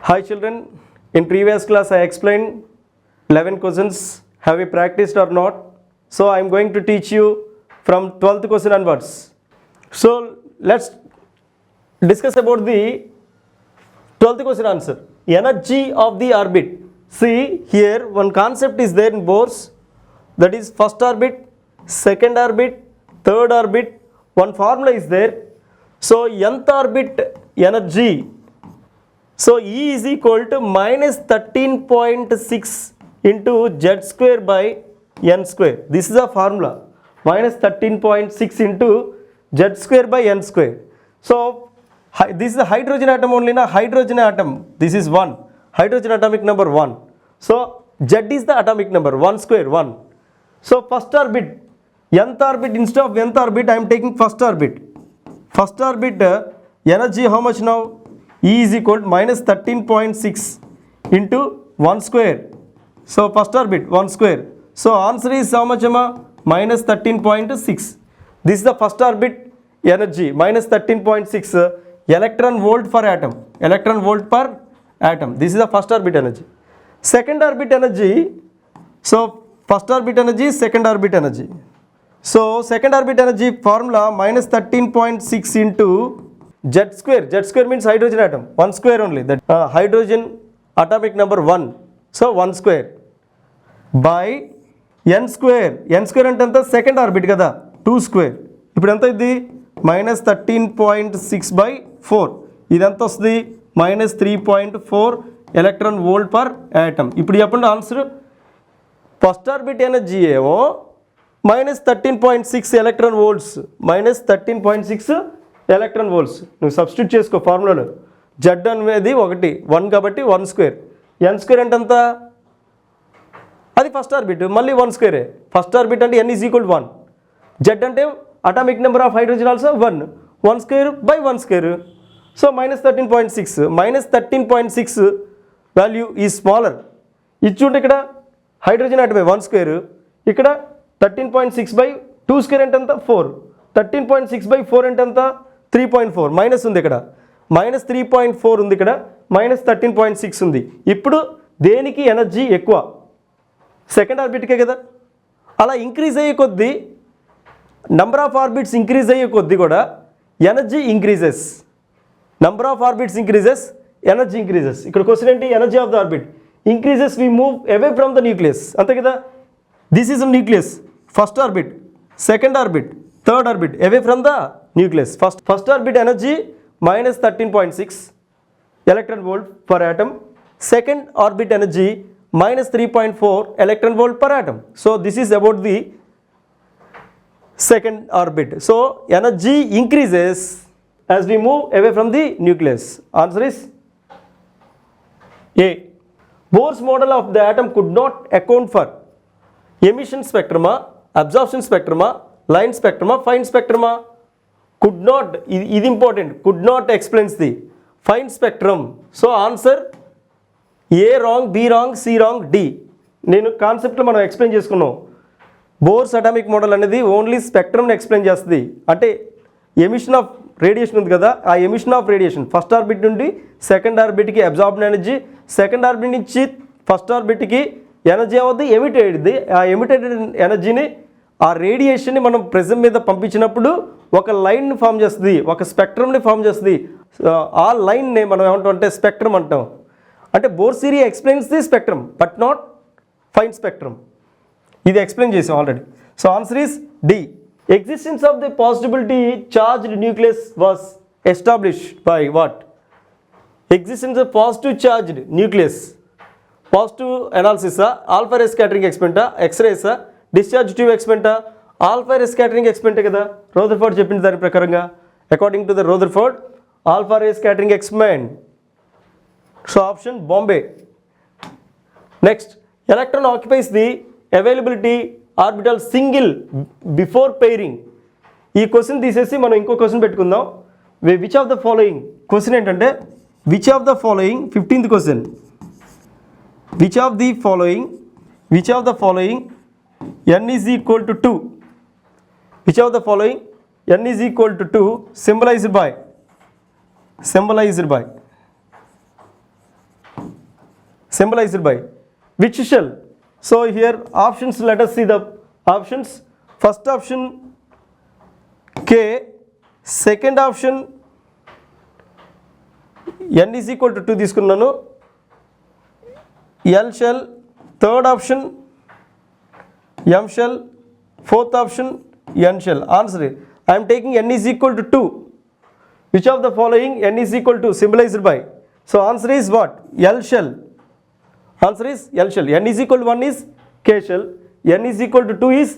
Hi children, in previous class I explained 11 questions. Have you practiced or not? So I am going to teach you from 12th question onwards. So let's discuss about the 12th question answer. Energy of the orbit. See here one concept is there in Bohr's, that is first orbit, second orbit, third orbit. One formula is there. So nth orbit energy. So E is equal to minus 13.6 into Z square by N square. This is a formula. Minus 13.6 into Z square by N square. So this is a hydrogen atom only, na hydrogen atom. This is 1. Hydrogen atomic number 1. So Z is the atomic number, 1 square, 1. So first orbit, nth orbit, instead of nth orbit, I am taking first orbit. First orbit energy how much now? E is equal to minus 13.6 into 1 square. So first orbit 1 square. So answer is how much, Amma? Minus 13.6. This is the first orbit energy, minus 13.6 electron volt per atom. Electron volt per atom. This is the first orbit energy. Second orbit energy. So first orbit energy, second orbit energy. So second orbit energy formula minus 13.6 into Z square. Z square means hydrogen atom. 1 square only. That hydrogen atomic number 1. So 1 square by N square. N square అంటే ఎంత? Second orbit కదా, 2 square. ఇప్పుడు ఎంత ఇది? Minus 13.6 by 4. ఇదంతా వస్తుంది minus 3.4 electron volt per atom. ఇప్పుడు చెప్పండి ఆన్సర్. ఫస్ట్ ఆర్బిట్ ఎనర్జీ ఏమో minus 13.6 electron volts. Minus 13.6 electron volts. నువ్వు సబ్స్టిట్యూట్ చేసుకో ఫార్ములాలో. జెడ్ అనేది 1 కాబట్టి 1 స్క్వేర్. ఎన్ స్క్వేర్ అంటే ఎంత? అది ఫస్ట్ ఆర్బిట్, మళ్ళీ 1 స్క్వేరే. ఫస్ట్ ఆర్బిట్ అంటే ఎన్ ఈజ్ ఈక్వల్ 1. జెడ్ అంటే atomic number of hydrogen also 1. 1 square by 1 square. So minus 13.6. Minus 13.6 value is smaller. ఇది చూడండి, ఇక్కడ హైడ్రోజన్ అటమే 1 స్క్వేర్, ఇక్కడ 13.6 బై 2 స్క్వేర్ అంటే ఎంత? 4. 13.6 బై 4 అంటే ఎంత? 3.4. మైనస్ ఉంది ఇక్కడ, మైనస్ 3.4 ఉంది ఇక్కడ, మైనస్ 13.6 ఉంది. ఇప్పుడు దేనికి ఎనర్జీ ఎక్కువ? సెకండ్ ఆర్బిట్కే కదా. అలా ఇంక్రీజ్ అయ్యే కొద్దీ, నంబర్ ఆఫ్ ఆర్బిట్స్ ఇంక్రీజ్ అయ్యే కొద్దీ కూడా energy increases. Number of orbits increases, energy increases. ఇక్కడ క్వశ్చన్ ఏంటి? Energy of the orbit increases, we move away from the nucleus. అంతే కదా. This is nucleus. First orbit, second orbit, third orbit away from the nucleus. First orbit energy minus 13.6 electron volt per atom. Second orbit energy minus 3.4 electron volt per atom. So this is about the second orbit. So energy increases as we move away from the nucleus. Answer is A. Bohr's model of the atom could not account for emission spectruma, absorption spectruma, line స్పెక్ట్రమా, fine స్పెక్ట్రమా? Could not. ఇది important. Could not explains the fine spectrum. So answer A wrong, B wrong, C wrong, D. నేను కాన్సెప్ట్లో మనం explain చేసుకున్నాం. Bohr's atomic model అనేది only స్పెక్ట్రమ్ని explain చేస్తుంది. అంటే ఎమిషన్ ఆఫ్ రేడియేషన్ ఉంది కదా, ఆ emission of radiation first orbit నుండి సెకండ్ ఆర్బిట్కి అబ్జార్బ్డ్ ఎనర్జీ, సెకండ్ ఆర్బిట్ నుంచి ఫస్ట్ ఆర్బిట్కి ఎనర్జీ అవుతుంది ఎమిట్ అయ్యింది. ఆ ఎమిటెడ్ ఎనర్జీని, ఆ రేడియేషన్ని మనం ప్రిజం మీద పంపించినప్పుడు ఒక లైన్ని ఫామ్ చేస్తుంది, ఒక స్పెక్ట్రమ్ని ఫామ్ చేస్తుంది. ఆ లైన్ని మనం ఏమంటాం అంటే స్పెక్ట్రమ్ అంటాం. అంటే Bohr theory explains the spectrum but not fine spectrum. ఇది ఎక్స్ప్లెయిన్ చేసాం already. So answer is D. Existence of the possibility charged nucleus was established by what? Existence of positive charged nucleus. Positive అనాలిసిసా, alpha ray scattering ఎక్స్పెరిమెంటా, ఎక్స్రేసా, discharge tube ఎక్స్పెరిమెంటా? Alpha ray scattering ఎక్స్పెరిమెంటే కదా, Rutherford చెప్పిన దాని ప్రకారంగా. According to the Rutherford, alpha ray scattering experiment. So option బాంబే. Next, electron occupies the availability orbital single before pairing. ఈ క్వశ్చన్ తీసేసి మనం ఇంకో క్వశ్చన్ పెట్టుకుందాం. Which of the following. Question ఏంటంటే which of the following, 15th question. Which of the following n is equal to 2. Which of the following n is equal to 2 symbolized by symbolized by which shell? So here options, let us see the options. First option K, second option n is equal to 2 తీసుకున్నాను, L shell, third option M shell, fourth option N shell. Answer, I am taking n is equal to 2. Which of the following n is equal to symbolized by? So answer is what? L shell. Answer is L shell. N is equal to 1 is K shell, n is equal to 2 is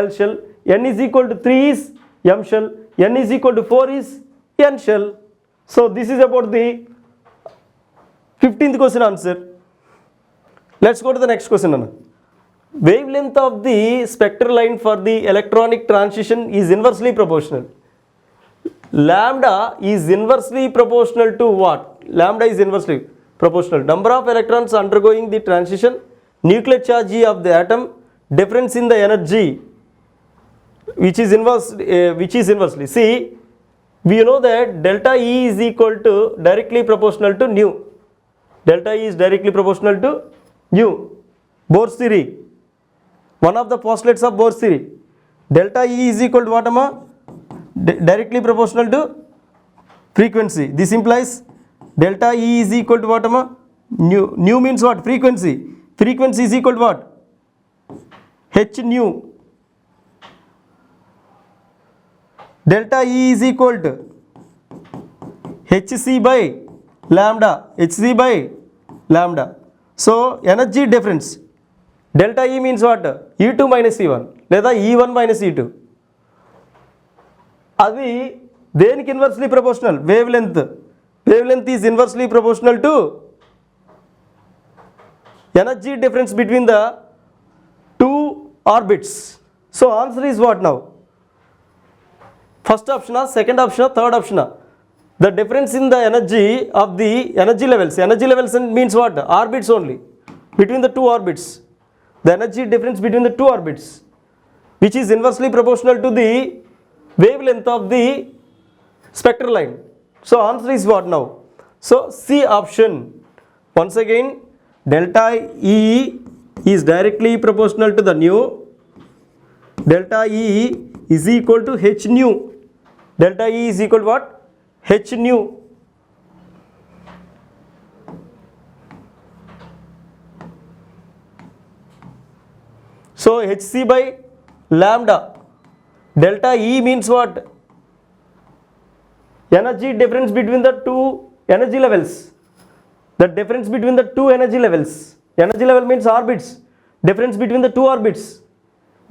L shell, n is equal to 3 is M shell, n is equal to 4 is N shell. So this is about the 15th question answer. Let's go to the next question. Wavelength of the spectral line for the electronic transition is inversely proportional. Lambda is inversely proportional to what? Lambda is inversely proportional. Number of electrons undergoing the transition, nuclear charge of the atom, difference in the energy, which is inversely. See, we know that delta E is equal to directly proportional to nu. Delta E is directly proportional to nu. Bohr's theory, one of the postulates of Bohr's theory. Delta E is equal to what, amma? Directly proportional to frequency. This implies delta E is equal to what, amma? Nu means what? Frequency. Frequency is equal to what? H nu. Delta E is equal to Hc by lambda. Hc by lambda. So energy difference, delta E means what? E2 minus E1 లేదా E1 minus E2. అది దేనికి inversely proportional? Wave length. Wave length is inversely proportional to energy difference between the two orbits. So answer is what now? First option or second option or third option? The difference in the energy of the energy levels. Energy levels means what? Orbits only. Between the two orbits. The energy difference between the two orbits, which is inversely proportional to the wavelength of the spectral line. So answer is what now? So C option. Once again, delta E is directly proportional to the nu. Delta E is equal to H nu. Delta E is equal to what? H nu. So Hc by lambda. Delta E means what? Energy difference between the two energy levels. The difference between the two energy levels. Energy level means orbits. Difference between the two orbits.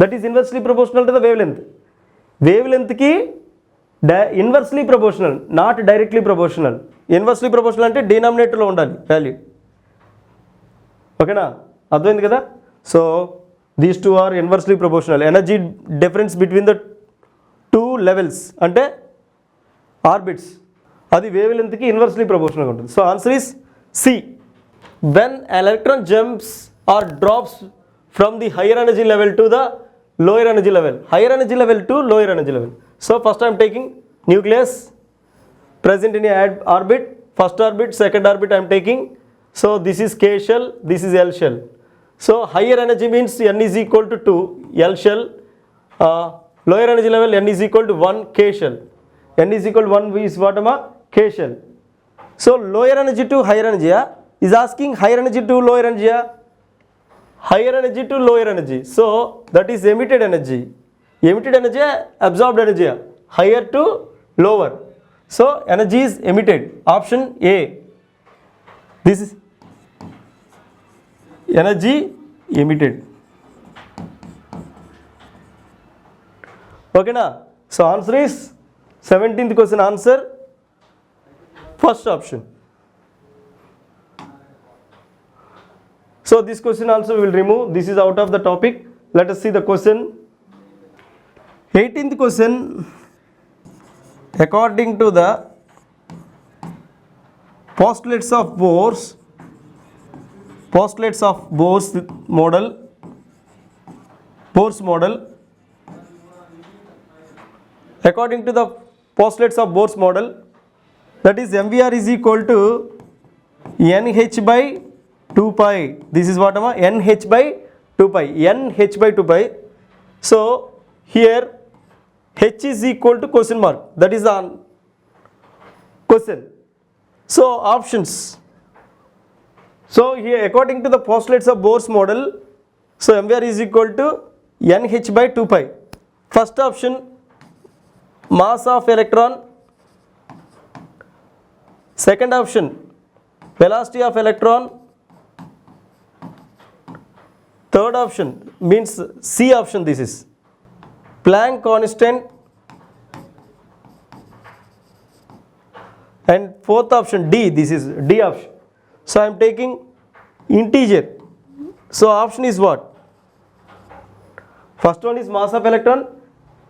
That is inversely proportional to the wavelength. Wavelength ki inversely proportional, not directly proportional. Inversely proportional ante denominator lo undali value. Okay na? అర్థమైంది కదా? So these two are inversely proportional. Energy difference between the two levels ante orbits. అది wavelength ki inversely proportional గా ఉంటుంది. So answer is C. When an electron jumps or drops from the higher energy level to the lower energy level. Higher energy level to lower energy level. So first I am taking nucleus present in a orbit. First orbit, second orbit I am taking. So this is K shell, this is L shell. So higher energy means n is equal to 2 L shell. Lower energy level n is equal to 1 K shell. N is equal to 1 is what, K shell. So lower energy to higher energy is asking higher energy to lower energy. Higher energy to lower energy. So that is emitted energy. Emitted energy, absorbed energy. Higher to lower. So energy is emitted. Option A. This is energy emitted. Okay na? So answer is 17th question answer. First option. So this question also we will remove. This is out of the topic. Let us see the question. 18th question. According to the postulates of Bohr's model, according to the postulates of Bohr's model, that is MVR is equal to NH by 2 pi. This is what nh by 2 pi. nh by 2 pi. So here h is equal to question mark. That is the question. So options. So here according to the postulates of Bohr's model, so MVR is equal to nh by 2 pi. First option, mass of electron. Second option, velocity of electron. Third option means C option, this is Planck constant. And fourth option D, this is D option. So I am taking integer. So option is what? First one is mass of electron.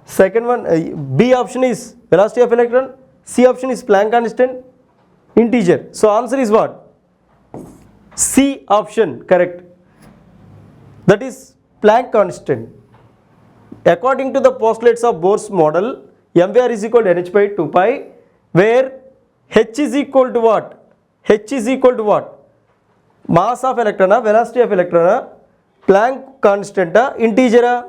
Second one, B option is velocity of electron. C option is Planck constant, integer. So answer is what? C option, correct. That is Planck constant. According to the postulates of Bohr's model, MVR is equal to nh by 2 pi, where h is equal to what? H is equal to what? Mass of electron, velocity of electron, Planck constant, integer.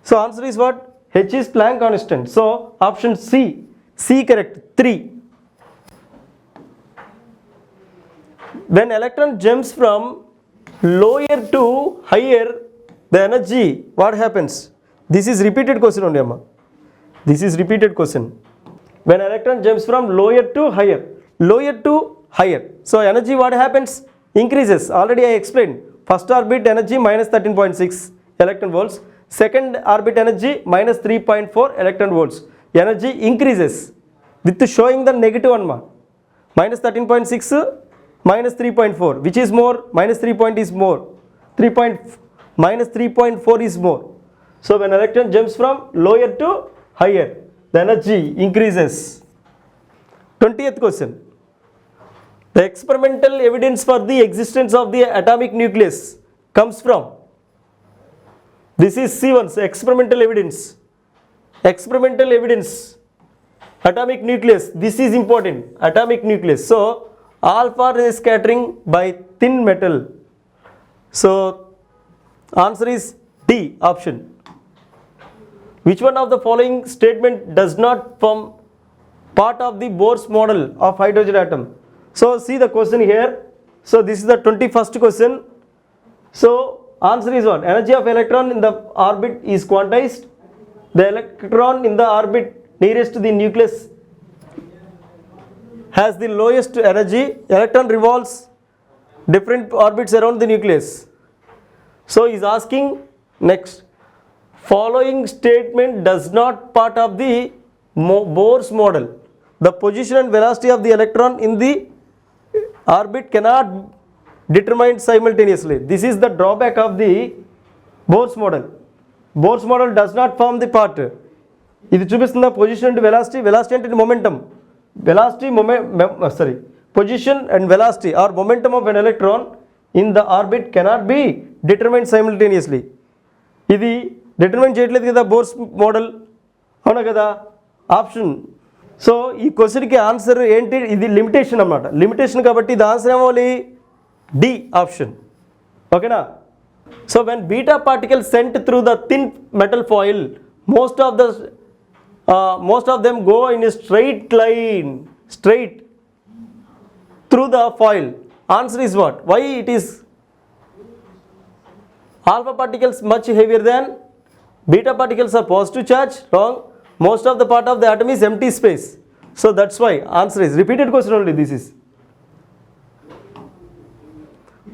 So answer is what? H is Planck constant. So option C. C correct. 3. When electron jumps from lower to higher, the energy, what happens? This is repeated question only, Amma. This is repeated question. When electron jumps from lower to higher, lower to higher. So energy, what happens? Increases. Already I explained. First orbit energy minus 13.6 electron volts. Second orbit energy minus 3.4 electron volts. Energy increases with showing the negative one mark. Minus 13.6 minus 3.4. Which is more? Minus 3 point is more. Minus 3.4 is more. So when electron jumps from lower to higher, the energy increases. 20th question. The experimental evidence for the existence of the atomic nucleus comes from. This is C1, so experimental evidence. Experimental evidence. Atomic nucleus. This is important. Atomic nucleus. So alpha ray scattering by thin metal. So answer is D option. Which one of the following statement does not form part of the Bohr's model of hydrogen atom? So see the question here. So this is the 21st question. So answer is what? Energy of electron in the orbit is quantized. The electron in the orbit nearest to the nucleus has the lowest energy. Electron revolves different orbits around the nucleus. So he is asking next. Following statement does not part of the Bohr's model. The position and velocity of the electron in the orbit cannot determine simultaneously. This is the drawback of the Bohr's model. Bohr's model does not form the part. ఇది చూపిస్తున్న position and velocity, velocity అంటే momentum, velocity position and velocity or momentum of an electron in the orbit cannot be determined simultaneously. ఇది determine చేయట్లేదు కదా bores model, అవునా కదా option. So ఈ క్వశ్చన్కి ఆన్సర్ ఏంటి? ఇది లిమిటేషన్ అన్నమాట, లిమిటేషన్ కాబట్టి ఇది ఆన్సర్ ఏమవ్వాలి? D option. ఓకేనా? So when beta particle sent through the thin metal foil, most of them go in a straight line, straight through the foil. Answer is what? Why it is alpha particles much heavier than beta particles are positive charge? Wrong. Most of the part of the atom is empty space. So that's why answer is repeated question only. This is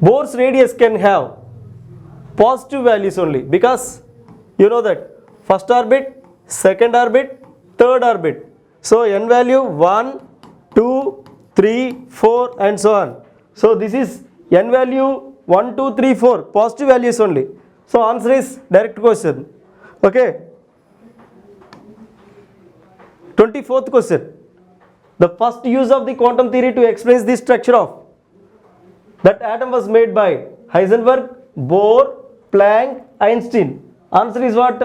Bohr's radius can have positive values only, because you know that first orbit, second orbit, third orbit. So n value 1, 2, 3, 4 and so on. So this is n value 1, 2, 3, 4 positive values only. So answer is direct question. Okay. 24th question. The first use of the quantum theory to explain the structure of that atom was made by Heisenberg, Bohr, Planck, Einstein. Answer is what?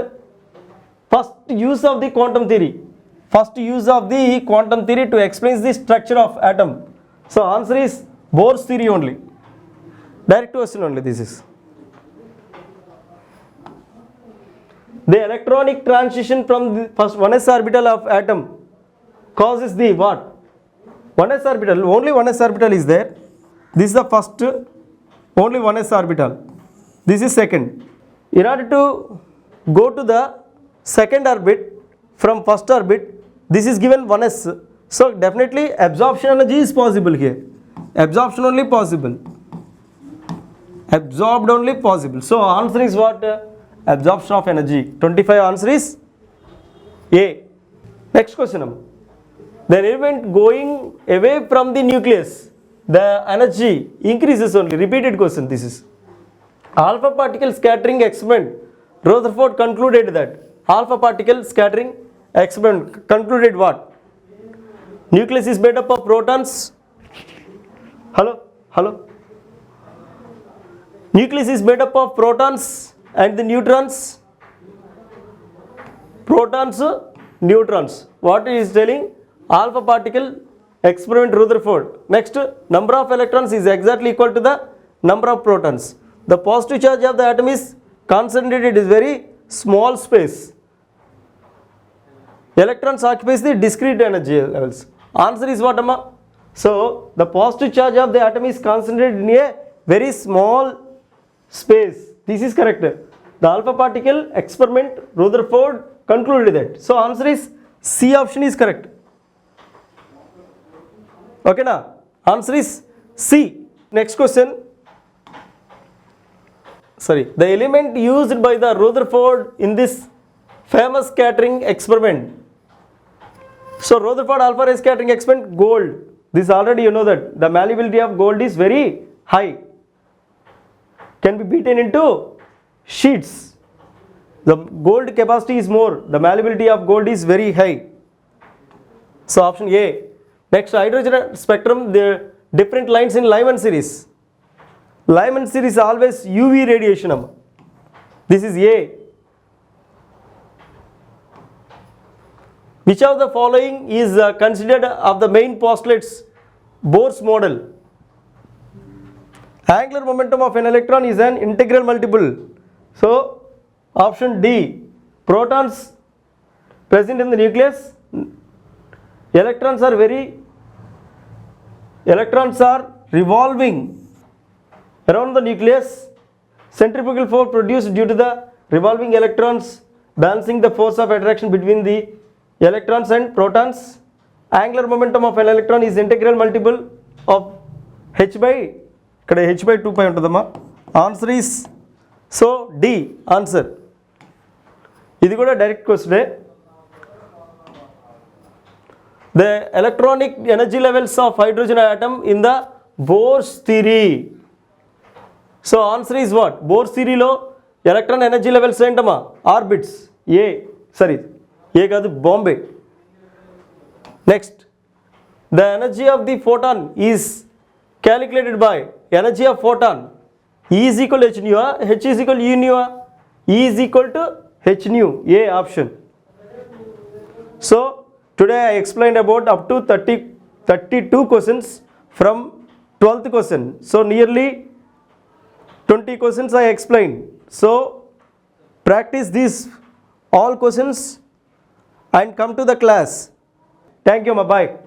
First use of the quantum theory. First use of the quantum theory to explain the structure of atom. So answer is Bohr's theory only. Direct question only this is. The electronic transition from the first 1s orbital of atom causes the what? 1s orbital, only 1s orbital is there. This is the first, only 1s orbital. This is second. In order to go to the second orbit from first orbit, this is given 1s. So definitely absorption energy is possible here. Absorption only possible. Absorbed only possible. So answer is what? Absorption of energy. 25 answer is A. Next question. The element going away from the nucleus, the energy increases only. Repeated question this is. Alpha particle scattering experiment. Rutherford concluded that. Alpha particle scattering experiment concluded what? Nucleus is made up of protons. Hello? Nucleus is made up of protons and the neutrons. Protons, neutrons. What he is telling? Alpha particle experiment Rutherford. Next, number of electrons is exactly equal to the number of protons. The positive charge of the atom is concentrated in very small space. Electrons occupies the discrete energy levels. Answer is what, Amma? So, the positive charge of the atom is concentrated in a very small space. This is correct. The alpha particle experiment Rutherford concluded that. So, answer is C option is correct. Okay, na? Answer is C. Next question. The element used by the Rutherford in this famous scattering experiment. So Rutherford alpha ray scattering experiment, gold. This already you know that the malleability of gold is very high. Can be beaten into sheets. The gold capacity is more. The malleability of gold is very high. So option A. Next, hydrogen spectrum, the different lines in Lyman series. Lyman series always UV radiation. This is A. Which of the following is considered of the main postulates Bohr's model? Angular momentum of an electron is an integral multiple. So option D. Protons present in the nucleus. Electrons are revolving around the nucleus. Centrifugal force produced due to the revolving electrons balancing the force of attraction between the electrons and protons. Angular momentum of an electron is integral multiple of h by 2 pi untadamma. Answer is so D answer. Idi kuda direct question. The electronic energy levels of hydrogen atom in the Bohr's theory. So answer is what? Bohr's theory lo electron energy levels entama orbits. A kadu Bombay. Next, the energy of the photon is calculated by energy of photon. E is equal to h nu, h is equal to u nu, E is equal to h nu. A option. So today I explained about up to 32 questions from 12th question. So nearly 20 questions I explained. So practice these all questions and come to the class. Thank you, bye.